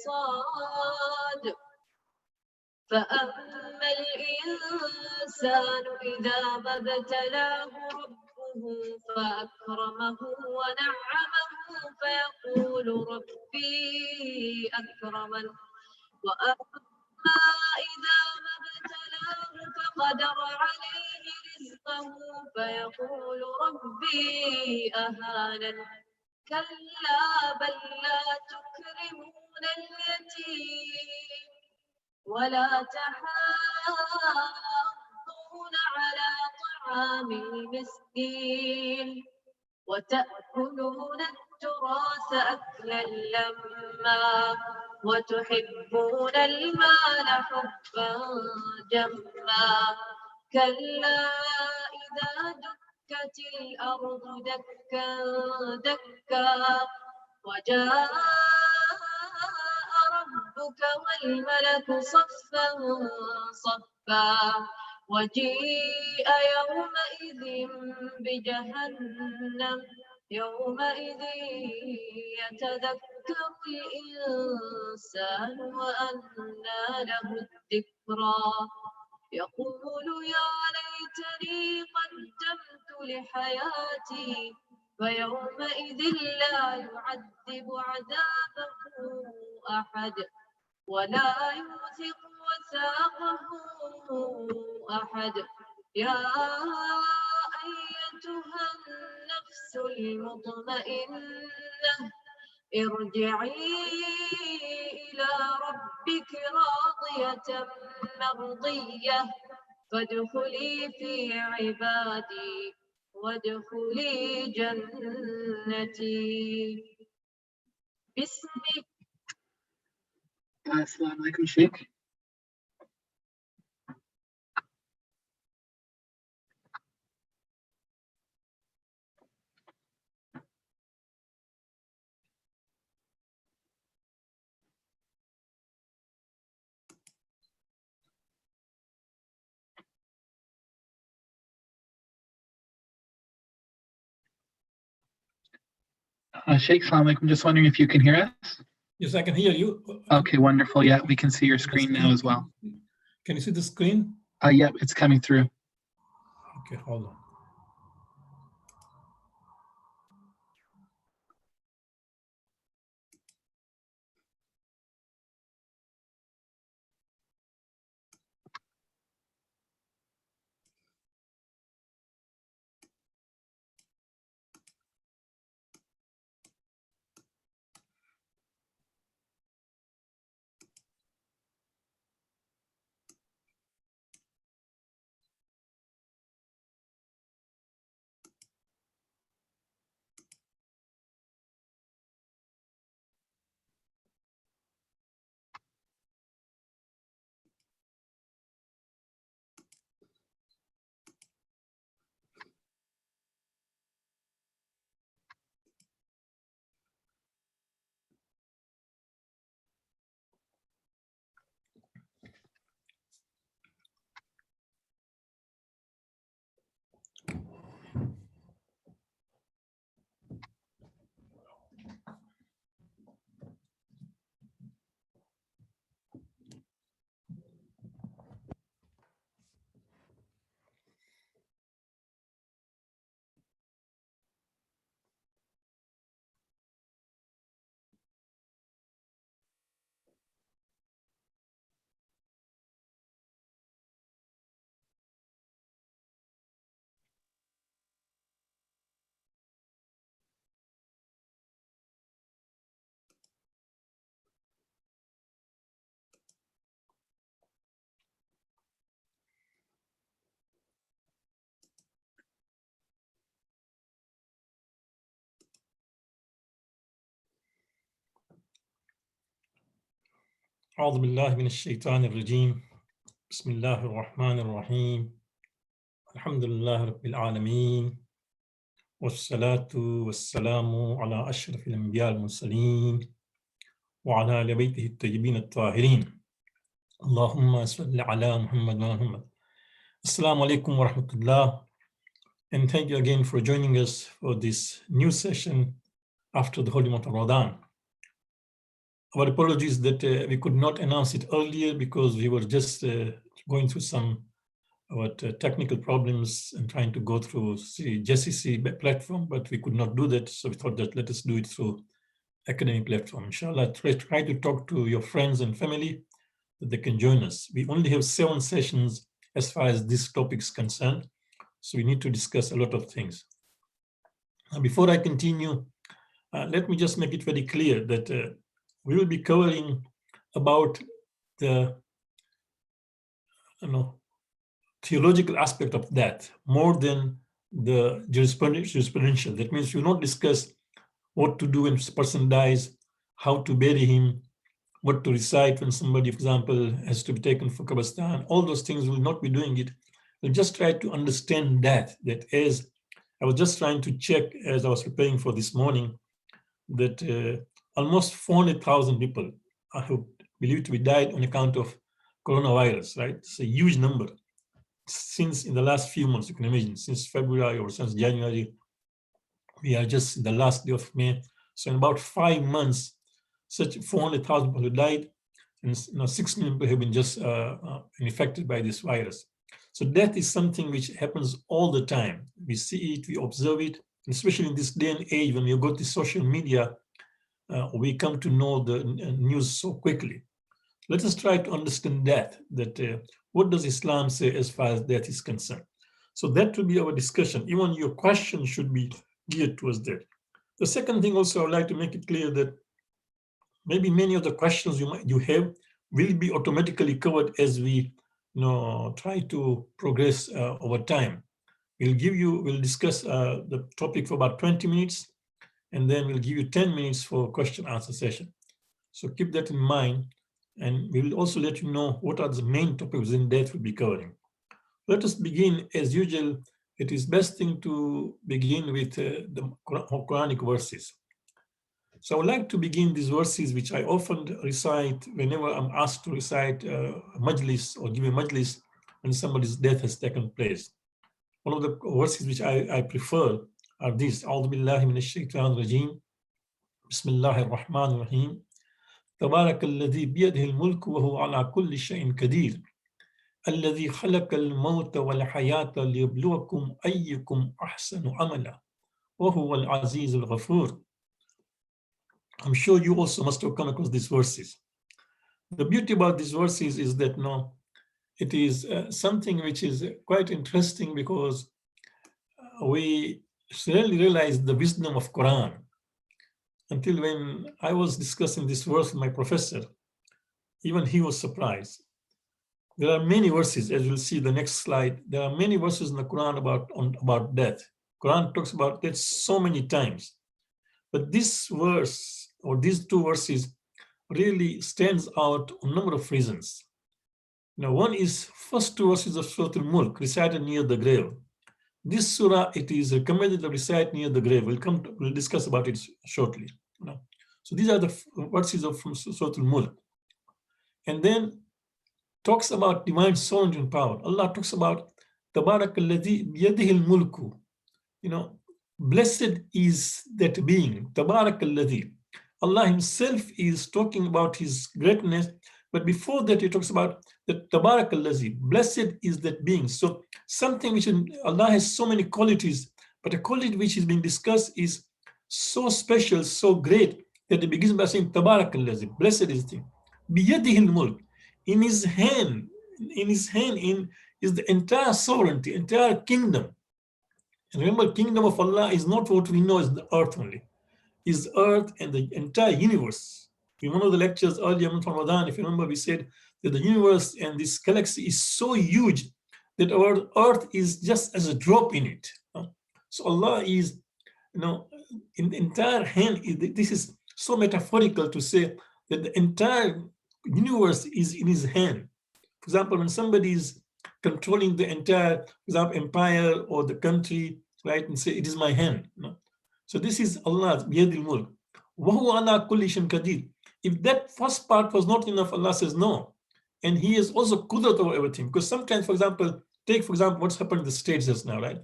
بالمرصاد فأما الإنسان إذا ما ابتلاه ربه فأكرمه ونعمه فيقول ربي أكرمن وأما إذا ما ابتلاه فقدر عليه رزقه فيقول ربي أهانن كلا بل لا تكرمون اليتيم ولا تحاضون على طعام المسكين وتأكلون التراث أكلا لما وتحبون المال حبا جما كلا إذا دكت الأرض دكا دكا وجاء ربك والملك صفا صفا وجيء يومئذ بجهنم يومئذ يتذكر الإنسان وأنى له الذكرى يقول يا ليتني قدمت لحياتي فيومئذ لا يعذب عذابه أحد ولا يوثق وثاقه أحد يا أيتها النفس المطمئنة ارجعي إلى ربك راضية مرضية فادخلي في عبادي وادخلي جنتي باسمك. السلام عليكم شيخ. Sheikh, Assalamu alaikum. Just wondering if you can hear us? Yes, I can hear you. Okay, wonderful. Yeah, we can see your screen now as well. Can you see the screen? Yep, it's coming through. Okay, hold on. أعوذ بالله من الشيطان الرجيم بسم الله الرحمن الرحيم الحمد لله رب العالمين والصلاة والسلام على أشرف الأنبياء المرسلين وعلى آل بيته الطيبين الطاهرين اللهم صل على محمد ومحمد. Assalamu alaikum wa rahmatullah, and thank you again for joining us for this new session after the holy month of Ramadan. Our apologies that we could not announce it earlier because we were just going through some technical problems and trying to go through JCC platform, but we could not do that. So we thought that let us do it through academic platform. Inshallah, try to talk to your friends and family that they can join us. We only have 7 sessions as far as this topic is concerned. So we need to discuss a lot of things. Now, before I continue, let me just make it very clear that we will be covering about the theological aspect of that more than the jurisprudential. That means we will not discuss what to do when a person dies, how to bury him, what to recite when somebody, for example, has to be taken for Kabastan. All those things we will not be doing it. We'll just try to understand that as I was just trying to check as I was preparing for this morning, that almost 400,000 people are believed to be died on account of coronavirus, right? It's a huge number. Since in the last few months, you can imagine, since February or since January, we are just in the last day of May. So in about 5 months, such 400,000 people died, and 6 million people have been just infected by this virus. So death is something which happens all the time. We see it, we observe it, and especially in this day and age when you go to social media, we come to know the news so quickly. Let us try to understand that what does Islam say as far as death is concerned? So that will be our discussion. Even your question should be geared towards that. The second thing also, I would like to make it clear that maybe many of the questions you have will be automatically covered as we try to progress over time. We'll discuss the topic for about 20 minutes, and then we'll give you 10 minutes for question answer session. So keep that in mind, and we will also let you know what are the main topics in that we'll be covering. Let us begin as usual. It is best thing to begin with the Quranic verses. So I would like to begin these verses, which I often recite whenever I'm asked to recite a majlis or give a majlis when somebody's death has taken place. One of the verses which I prefer are these: A'udhu billahi minash shaitanir rajim. Bismillahir rahmanir rahim. تبارك الذي بيده الملك وهو على كل شيء قدير الذي خلق الموت والحياة ليبلوكم أيكم أحسن عملا وهو العزيز الغفور. I'm sure you also must have come across these verses. The beauty about these verses is that it is something which is quite interesting because we rarely realize the wisdom of Quran. Until when I was discussing this verse with my professor, even he was surprised. There are many verses, as you'll see the next slide. There are many verses in the Quran about death. Quran talks about death so many times. But this verse, or these 2 verses, really stands out on a number of reasons. Now, one is first 2 verses of Surah al-Mulk, recited near the grave. This surah, it is recommended to recite near the grave. We'll discuss about it shortly. So these are the verses from Surah al-Mulk. And then talks about divine sovereignty and power. Allah talks about Tabarakalladhi biyadihi al-mulku. Blessed is that being. Tabarakalladhi. Allah himself is talking about his greatness, but before that he talks about the Tabarakalladhi. Blessed is that being. So something which Allah has so many qualities, but a quality which is being discussed is so special, so great, that it begins by saying Tabarakalladhi. Blessed is the thing. Biyadihi al-mulk. In his hand is the entire sovereignty, entire kingdom. And remember, kingdom of Allah is not what we know as the earth only. Is earth and the entire universe. In one of the lectures earlier in Ramadan, if you remember, we said that the universe and this galaxy is so huge that our earth is just as a drop in it. So Allah is, in the entire hand. This is so metaphorical to say that the entire universe is in his hand. For example, when somebody is controlling the entire, for example, empire or the country, right, and say, it is my hand. So this is Allah's biyadil mulk. Wahu ala kulli shay'in qadir. If that first part was not enough, Allah says no. And he is also qudrat over everything. Because sometimes, for example, take for example what's happened in the States just now, right?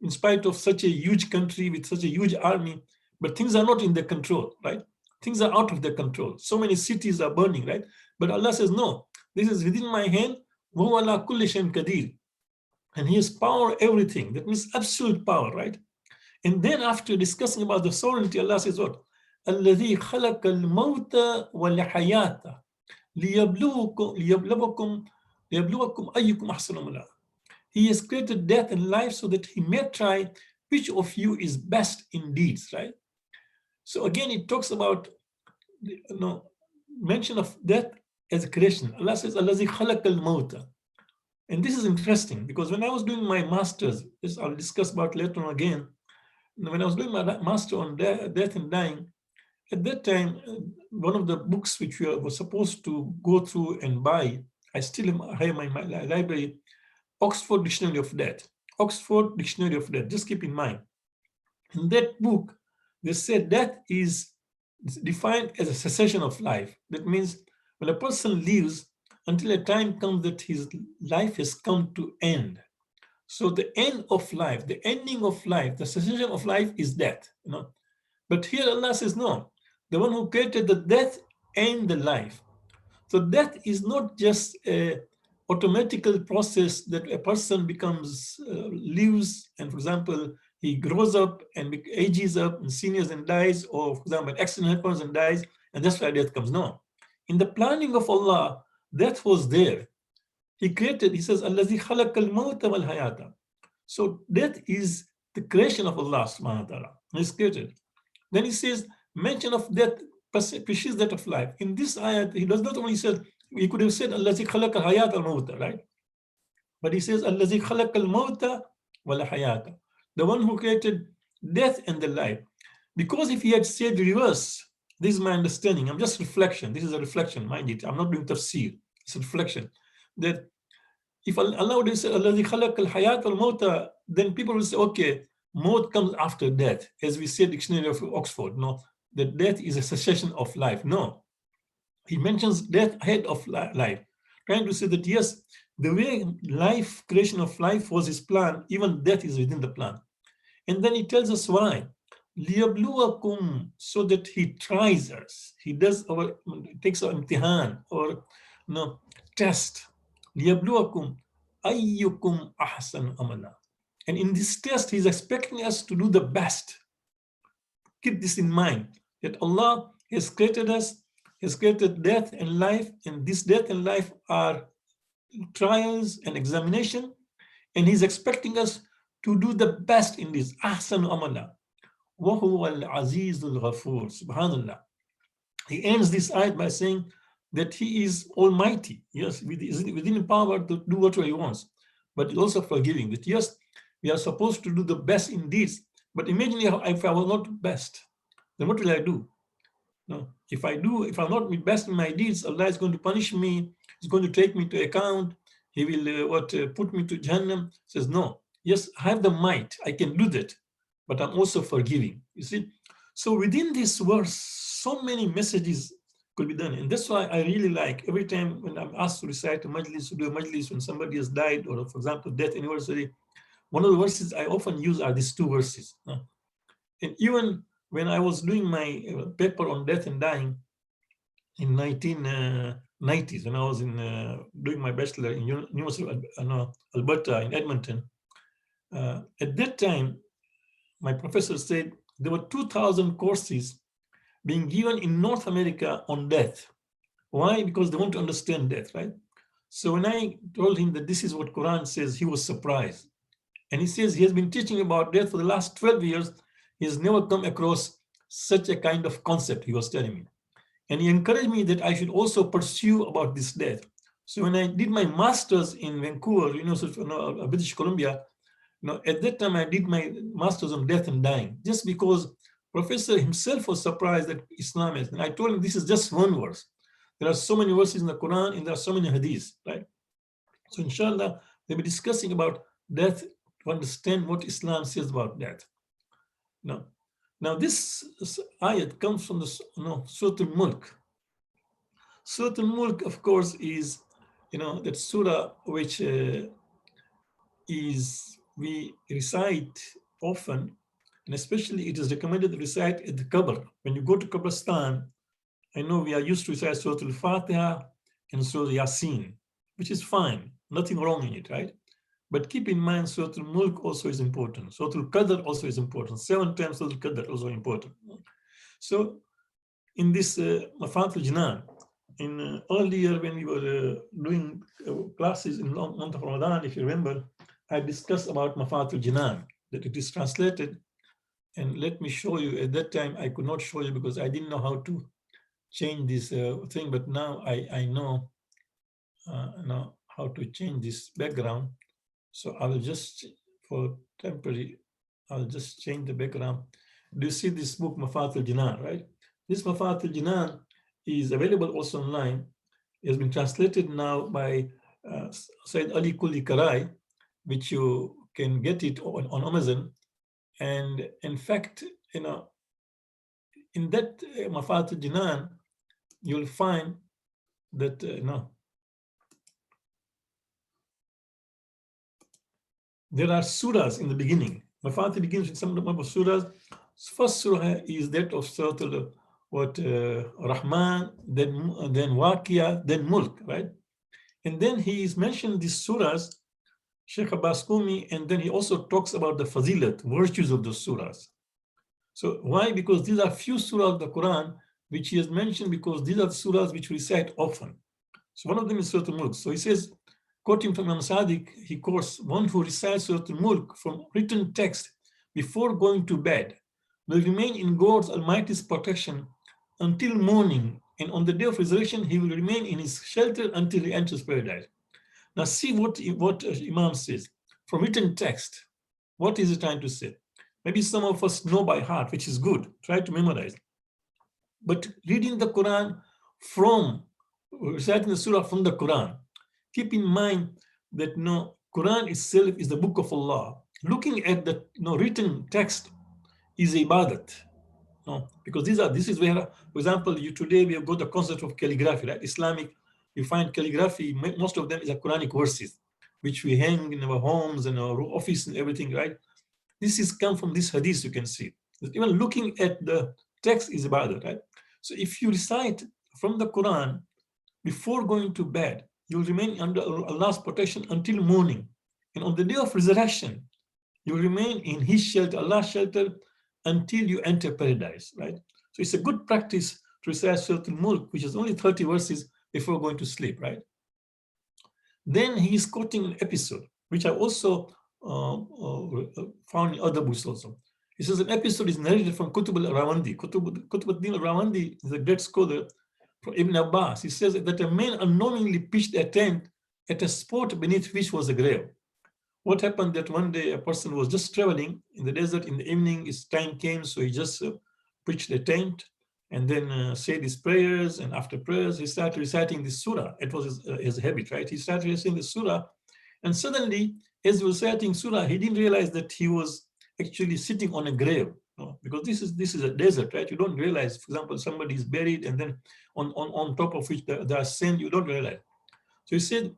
In spite of such a huge country with such a huge army, but things are not in their control, right? Things are out of their control. So many cities are burning, right? But Allah says, no, this is within my hand. وَهُوَ عَلَى كُلِّ شَيْءٍ قَدِيرٌ. And He has power everything. That means absolute power, right? And then after discussing about the sovereignty, Allah says what? الَّذِي خَلَقَ الْمَوْتَ وَالْحَيَاةَ لِيَبْلُوَكُمْ أَيُّكُمْ أَحْسَنُ عَمَلًا. He has created death and life so that He may try which of you is best in deeds, right? So again, it talks about, mention of death as a creation. Allah says, "Allazi khalaqal mauta." And this is interesting because when I was doing my master's, this I'll discuss about later on again. When I was doing my master on death and dying, at that time, one of the books which we were supposed to go through and buy, I still have in my library, Oxford Dictionary of Death. Oxford Dictionary of Death, just keep in mind. In that book, they said death is defined as a cessation of life. That means when a person lives until a time comes that his life has come to end. So the end of life, the ending of life, the cessation of life is death. But here Allah says, no, the one who created the death and the life. So death is not just a automatical process that a person becomes, lives, and for example, he grows up and ages up and seniors and dies, or for example, an accident happens and dies, and that's why death comes. No. In the planning of Allah, death was there. He created, He says, Allazi khalaqal mawta wal hayata. So death is the creation of Allah subhanahu wa ta'ala. He's created. Then He says, mention of death precedes that of life. In this ayat, He does not only say, He could have said, Allazi khalaqal hayata al mawta, right? But He says, Allazi khalaqal mawta wal hayata. The one who created death and the life. Because if He had said reverse, this is my understanding, I'm just reflection, this is a reflection, mind it, I'm not doing tafsir, it's a reflection, that if Allah would have said, Alladhi khalaq al-hayat al-mawta, then people will say, okay, maut comes after death, as we said, Dictionary of Oxford, no, that death is a cessation of life. No, He mentions death ahead of life, trying to say that yes, the way life, creation of life was His plan, even death is within the plan. And then He tells us why. لِيَبْلُوَكُمْ, so that He tries us. He takes our imtihan, or test. لِيَبْلُوَكُمْ أَيُّكُمْ أَحْسَنُ عَمَلًا. And in this test, He's expecting us to do the best. Keep this in mind, that Allah has created us, has created death and life, and this death and life are trials and examination, and He's expecting us to do the best in this. أَحْسَنُ عَمَلًا وَهُوَ الْعَزِيزُ الْغَفُورُ. Subhanallah. He ends this ayat by saying that He is almighty. Yes, within the power to do whatever He wants, but He's also forgiving. That yes, we are supposed to do the best in deeds. But imagine if I was not best, then what will I do? No, if I'm not best in my deeds, Allah is going to punish me. He's going to take me to account. He will put me to Jahannam. Says no. Yes, I have the might. I can do that, but I'm also forgiving. You see, so within this verse, so many messages could be done, and that's why I really like every time when I'm asked to recite a majlis, to do a majlis when somebody has died, or for example, death anniversary. One of the verses I often use are these two verses. And even when I was doing my paper on death and dying in 1990s, when I was doing my bachelor in University of Alberta in Edmonton, at that time, my professor said there were 2,000 courses being given in North America on death. Why? Because they want to understand death, right? So when I told him that this is what Quran says, he was surprised. And he says he has been teaching about death for the last 12 years. He has never come across such a kind of concept, he was telling me. And he encouraged me that I should also pursue about this death. So when I did my master's in Vancouver, University of British Columbia, at that time I did my master's on death and dying, just because professor himself was surprised that Islam is. And I told him this is just one verse. There are so many verses in the Quran and there are so many hadiths, right? So inshallah, we'll be discussing about death to understand what Islam says about death. Now this ayat comes from the Surah al-Mulk. Surah al-Mulk, of course, is that surah which we recite often, And especially it is recommended to recite at the Qabr. When you go to Qabristan, I know we are used to recite Surah Al-Fatiha and Surah Yasin, which is fine, nothing wrong in it, right? But keep in mind, Surah Al-Mulk also is important. Surah Al-Qadr also is important. 7 times Surah Al-Qadr also important. So in this Mafat al-Jinan, in earlier when we were doing classes in the month of Ramadan, if you remember, I discussed about Mafat al-Jinan, that it is translated. And let me show you, at that time, I could not show you because I didn't know how to change this thing, but now I know now how to change this background. So I will just, for temporary, I'll just change the background. Do you see this book, Mafat al-Jinan, right? This Mafat al-Jinan is available also online. It has been translated now by Sayyid Ali Kulli Karai, which you can get it on Amazon. And in fact, you know, in that Mafat al-Jinan, you'll find that, there are surahs in the beginning. Mafat begins with some number of surahs. First surah is that of Surah Rahman, then Waqia, then Mulk, right? And then he is mentioned these surahs, Sheikh Abbas Qumi, and then he also talks about the fazilat, virtues of those surahs. So why? Because these are few surahs of the Quran which he has mentioned, because these are the surahs which we recite often. So one of them is Surah Al-Mulk. So he says, quoting from Imam Sadiq, he quotes, one who recites Surah Al-Mulk from written text before going to bed will remain in God's Almighty's protection until morning, and on the day of resurrection, he will remain in his shelter until he enters paradise. Now see what Imam says. From written text, what is he trying to say? Maybe some of us know by heart, which is good. Try to memorize. But reading the Quran from, reciting the surah from the Quran, keep in mind that Quran itself is the book of Allah. Looking at the written text is ibadat. Because this is where, for example, today we have got the concept of calligraphy, right? Islamic, you find calligraphy, most of them is a Quranic verses, which we hang in our homes and our office and everything, right? This is come from this hadith, you can see. That even looking at the text is ibadat, right? So if you recite from the Quran before going to bed, you will remain under Allah's protection until morning. And on the day of resurrection, you will remain in his shelter, Allah's shelter, until you enter paradise, right? So it's a good practice to recite Surah Al-Mulk, which is only 30 verses before going to sleep, right? Then he is quoting an episode, which I also found in other books also. He says an episode is narrated from Qutb al-Rawandi. Qutb al-Din al-Rawandi is a great scholar from Ibn Abbas. He says that a man unknowingly pitched a tent at a spot beneath which was a grave. What happened that one day a person was just traveling in the desert in the evening, his time came, so he just pitched a tent and then said his prayers, and after prayers he started reciting this surah. It was his habit, right? He started reciting the surah, and suddenly as he was reciting surah, he didn't realize that he was actually sitting on a grave, because this is a desert, right? You don't realize, for example, somebody is buried and then on top of which there are sand, you don't realize. So he said,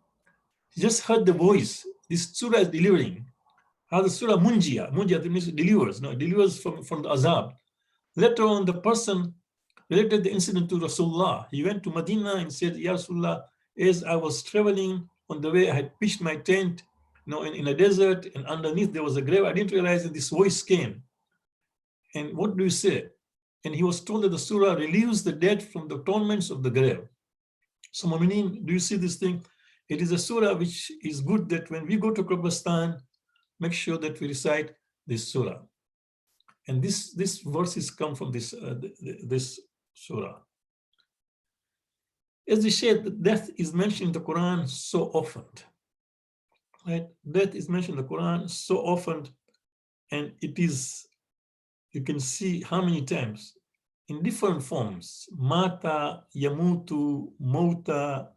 he just heard the voice. This surah is delivering. How the surah Munjia means delivers, delivers from the azab. Later on, the person related the incident to Rasulullah. He went to Medina and said, Ya Rasulullah, as I was traveling on the way, I had pitched my tent in a desert, and underneath there was a grave. I didn't realize that this voice came. And what do you say? And he was told that the surah relieves the dead from the torments of the grave. So, Mu'mineen, do you see this thing? It is a surah which is good that when we go to Qabristan, make sure that we recite this surah. And this verses come from this surah. As we said, death is mentioned in the Quran so often. Right? Death is mentioned in the Quran so often, and it is, you can see how many times in different forms. Mata, yamutu, mota,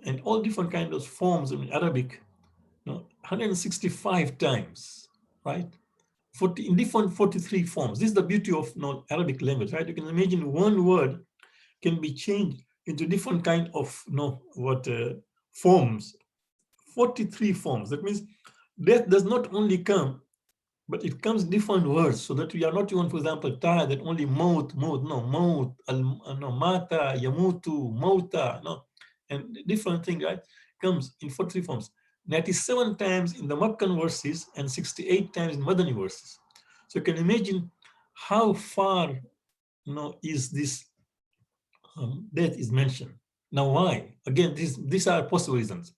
and all different kinds of forms in Arabic, 165 times, right? In different 43 forms. This is the beauty of Arabic language, right? You can imagine one word can be changed into different kind of forms. 43 forms. That means death does not only come but it comes in different words, so that we are not even, for example, tired that only maut, no, maut, no, mata, yamutu, mauta, no, and different thing, right? Comes in 43 forms. 97 times in the Meccan verses and 68 times in Madani verses. So you can imagine how far, is this death is mentioned. Now, why? Again, these are possible reasons.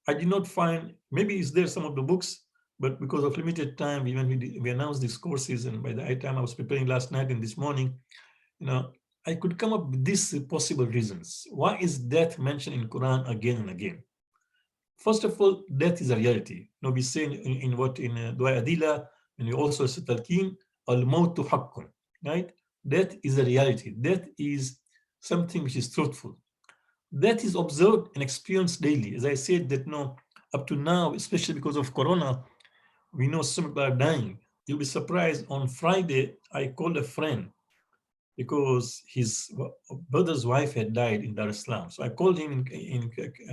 I did not find, maybe is there some of the books, but because of limited time, when we announced these courses, and by the time I was preparing last night and this morning, I could come up with these possible reasons. Why is death mentioned in Quran again and again? First of all, death is a reality. We say in Dua Adila, and we also say Talqeen, al-mautu haqqun, right? Death is a reality. Death is something which is truthful. That is observed and experienced daily. As I said, that up to now, especially because of Corona, we know some people are dying. You'll be surprised. On Friday, I called a friend because his brother's wife had died in Dar es Salaam. So I called him in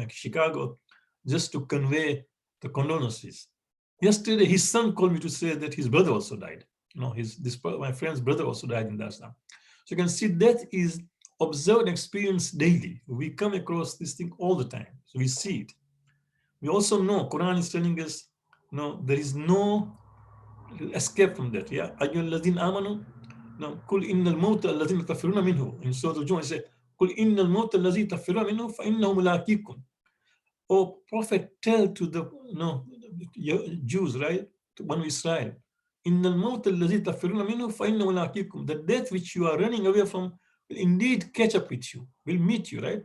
Chicago just to convey the condolences. Yesterday, his son called me to say that his brother also died. My friend's brother also died in Dar es Salaam. So you can see that is observed and experienced daily. We come across this thing all the time. So we see it. We also know Quran is telling us, there is no escape from that. Yeah. Ayyuhalladhina amanu, kul innal mawta alladhina tafiruna minhu. In Surah Al-Jumu'ah, it says, kul innal mawta alladhina tafiruna minhu fa innahu mulaqikum. Oh, Prophet, tell to the Jews, right? To Banu Israel, innal mawta alladhina tafiruna minhu fa innahu mulaqikum. The death which you are running away from will indeed catch up with you, will meet you, right?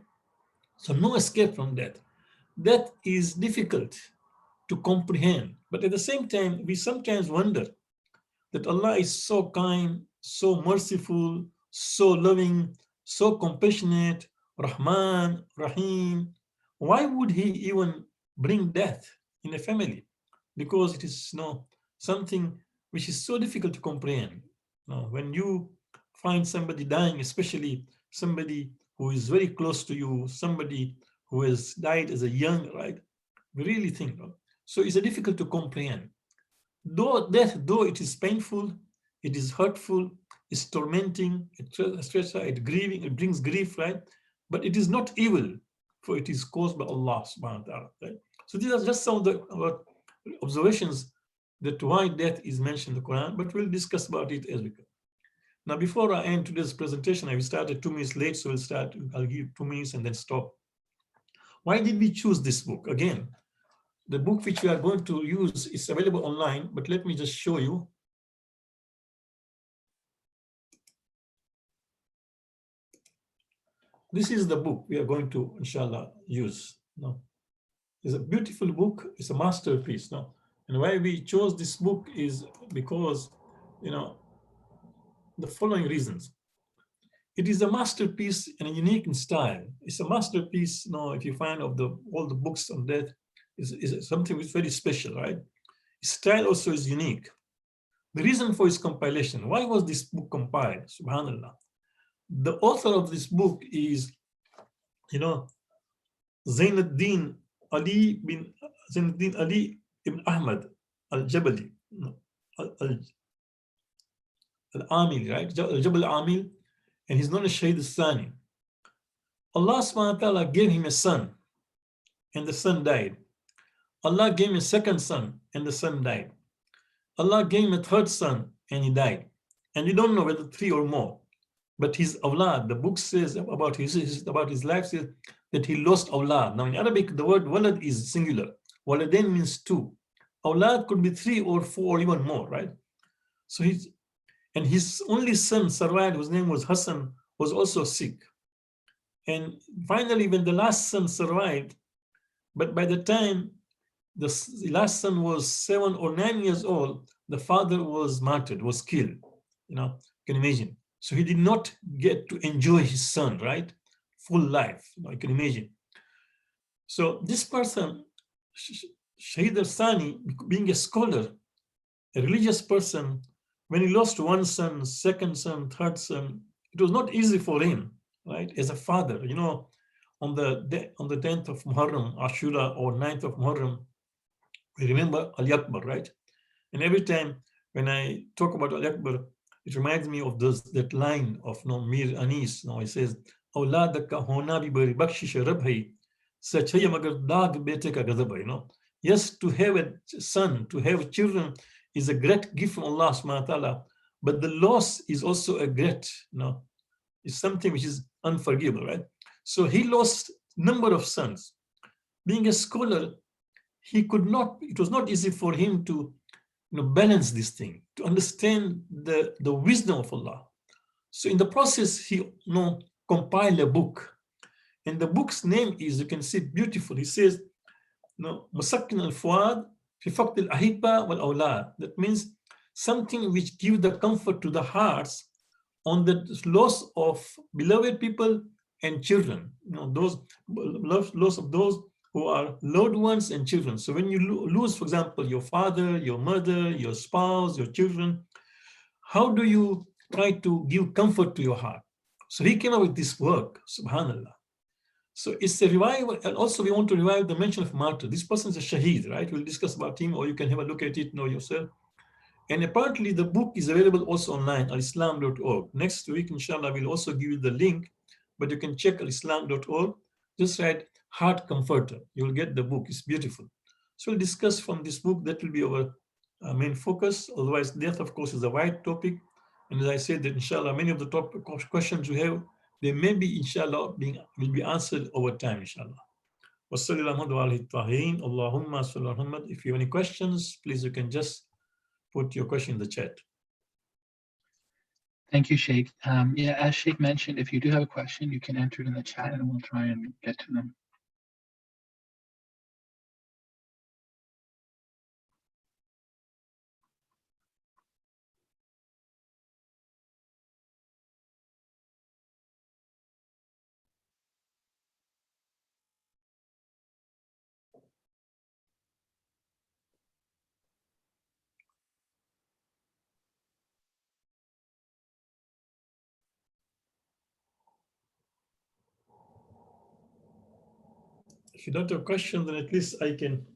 So no escape from that. That is difficult to comprehend. But at the same time, we sometimes wonder that Allah is so kind, so merciful, so loving, so compassionate, Rahman, Rahim. Why would He even bring death in a family? Because it is something which is so difficult to comprehend. When you find somebody dying, especially somebody who is very close to you, somebody who has died as a young, right? We really think. So it's difficult to comprehend. Though it is painful, it is hurtful, it's tormenting, it grieving, it brings grief, right? But it is not evil, for it is caused by Allah subhanahu wa ta'ala, right? So these are just some of the observations that why death is mentioned in the Quran, but we'll discuss about it as we go. Now, before I end today's presentation, I will start at 2 minutes late, so I'll give 2 minutes and then stop. Why did we choose this book? Again, the book which we are going to use is available online, but let me just show you. This is the book we are going to, inshallah, use. It's a beautiful book. It's a masterpiece. And why we chose this book is because, the following reasons. It is a masterpiece and a unique in style. It's a masterpiece, if you find of all the books on death, is something which is very special, right? Its style also is unique. The reason for its compilation, why was this book compiled? Subhanallah. The author of this book is, Zainuddin Ali ibn Ahmad al-Jabali, al-Amil, right? Al-Jabal Amil, and he's known as Shaheed al-Thani. Allah subhanahu wa ta'ala gave him a son, and the son died. Allah gave him a second son, and the son died. Allah gave him a third son, and he died. And we don't know whether 3 or more. But his awlad, the book says about his life, says that he lost awlad. Now in Arabic, the word walad is singular. Waladain means 2. Awlad could be 3 or 4 or even more, right? So his only son survived, whose name was Hassan, was also sick. And finally, when the last son survived, but by the time the last son was 7 or 9 years old, the father was martyred, was killed. You can imagine. So he did not get to enjoy his son, right? Full life, you can imagine. So this person, Shaheed al-Thani, being a scholar, a religious person, when he lost one son, second son, third son, it was not easy for him, right? As a father, on the 10th of Muharram, Ashura, or 9th of Muharram, we remember Ali Akbar, right? And every time when I talk about Al-Akbar, it reminds me of that line of Mir Anis. He says, "Aulad ka hona bhi bari bakshish rab hai, sach hai magar daag bete ka ghadab hai." Yes, to have a son, to have children is a great gift from Allah subhanahu wa ta'ala, but the loss is also a great, it's something which is unforgivable, right? So he lost number of sons. Being a scholar, it was not easy for him to balance this thing, to understand the wisdom of Allah. So in the process, he compiled a book. And the book's name is, you can see it beautiful. He says, Musakkin al-Fuad fi faqt al-ahibba wal-awlad. That means something which gives the comfort to the hearts on the loss of beloved people and children. Those loss of those who are loved ones and children. So when you lose, for example, your father, your mother, your spouse, your children, how do you try to give comfort to your heart? So he came up with this work, subhanallah. So it's a revival, and also we want to revive the mention of martyr. This person is a shaheed, right? We'll discuss about him, or you can have a look at it, know yourself. And apparently the book is available also online, alislam.org. Next week, inshallah, we'll also give you the link, but you can check alislam.org. Just write Heart Comforter. You'll get the book. It's beautiful. So we'll discuss from this book. That will be our main focus. Otherwise, death, of course, is a wide topic. And as I said, that inshallah, many of the top questions you have, they may be, inshallah, will be answered over time, inshallah. If you have any questions, please, you can just put your question in the chat. Thank you, Sheikh. Yeah, as Sheikh mentioned, if you do have a question, you can enter it in the chat and we'll try and get to them. If you don't have questions, then at least I can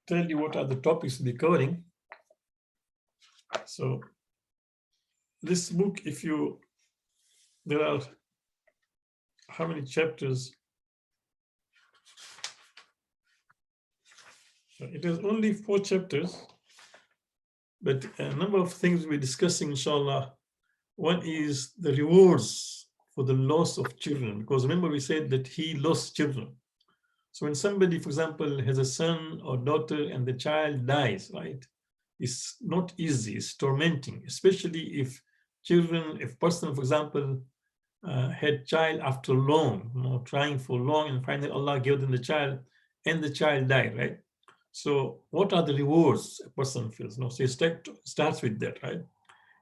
tell you what are the topics we'll be covering. So this book, there are, how many chapters? It is only 4 chapters, but a number of things we're discussing, inshallah. One is the rewards for the loss of children, because remember we said that he lost children. So when somebody, for example, has a son or daughter and the child dies, right? It's not easy, it's tormenting, especially if person, for example, had child after long, trying for long, and finally Allah gave them the child and the child died, right? So what are the rewards a person feels? So it starts with that, right?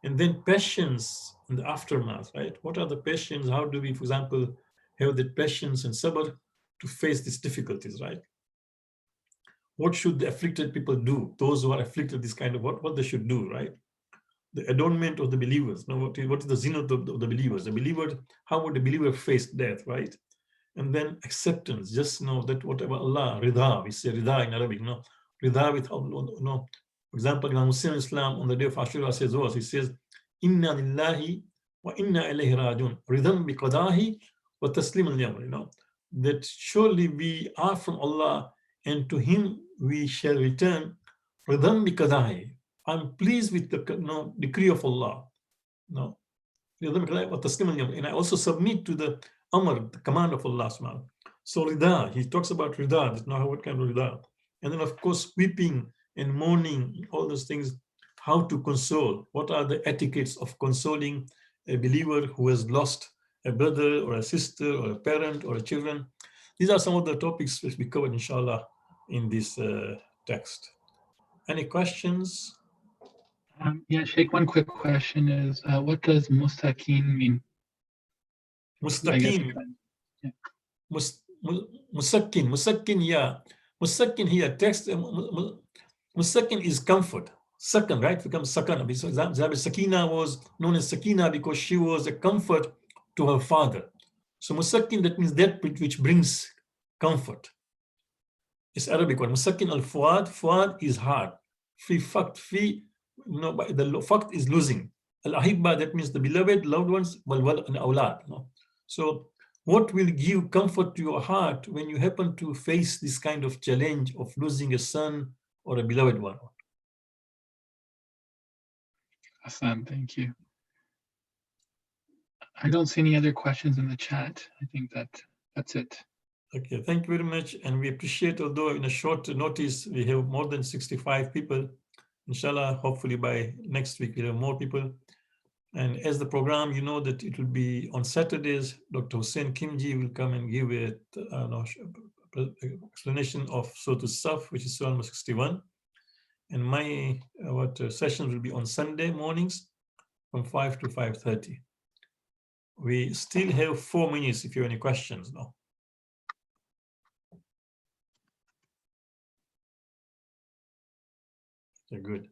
And then patience in the aftermath, right? What are the patience? How do we, for example, have the patience and sabr to face these difficulties, right? What should the afflicted people do? Those who are afflicted, this kind of what they should do, right? The adornment of the believers. What is the zenith of the believers? The believer, how would the believer face death, right? And then acceptance. Just know that whatever Allah, rida, we say rida in Arabic, rida with Allah, For example, Imam Muslim Islam on the day of Ashura says, he says, Inna lillahi wa inna ilayhi rajiun, ridam bi qadahi wa taslim al-yamr, that surely we are from Allah and to Him we shall return. Ridam bi qadahi. I'm pleased with the decree of Allah. And I also submit to the amr, the command of Allah. So rida, he talks about rida, that's not what kind of rida. And then of course weeping and mourning, all those things, how to console, what are the etiquettes of consoling a believer who has lost a brother or a sister or a parent or a children. These are some of the topics which we covered, inshallah, in this text. Any questions? Yeah, Sheikh, one quick question is, what does mustaqim mean? Mustaqim. Yeah. Musakkin, yeah. Musakkin here, text, Musakkin is comfort. Sakan, right? Becomes sakana. For example, Sakina was known as Sakina because she was a comfort to her father. So Musakkin, that means that which brings comfort. It's Arabic word. Musakkin al-Fuad. Fuad is heart. Fi fakt. Fi the faqd is losing. Al-ahibba, that means the beloved, loved ones, wal and awlad. So what will give comfort to your heart when you happen to face this kind of challenge of losing a son or a beloved one? Hassan, thank you. I don't see any other questions in the chat. I think that's it. Okay, thank you very much. And we appreciate, although in a short notice, we have more than 65 people. Inshallah, hopefully by next week, we'll have more people. And as the program, you know that it will be on Saturdays. Dr. Hussein Kimji will come and give an explanation of Surah Saf, which is Surah number 61. And my sessions will be on Sunday mornings from 5 to 5:30. We still have 4 minutes if you have any questions now. Okay, good.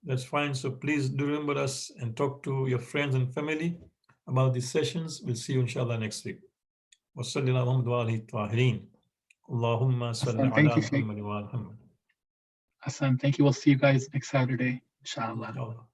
That's fine. So please do remember us and talk to your friends and family about these sessions. We'll see you inshallah next week. Allahumma salli ala Muhammad wa ala Muhammad. Hassan, thank you. We'll see you guys next Saturday, inshallah. Inshallah.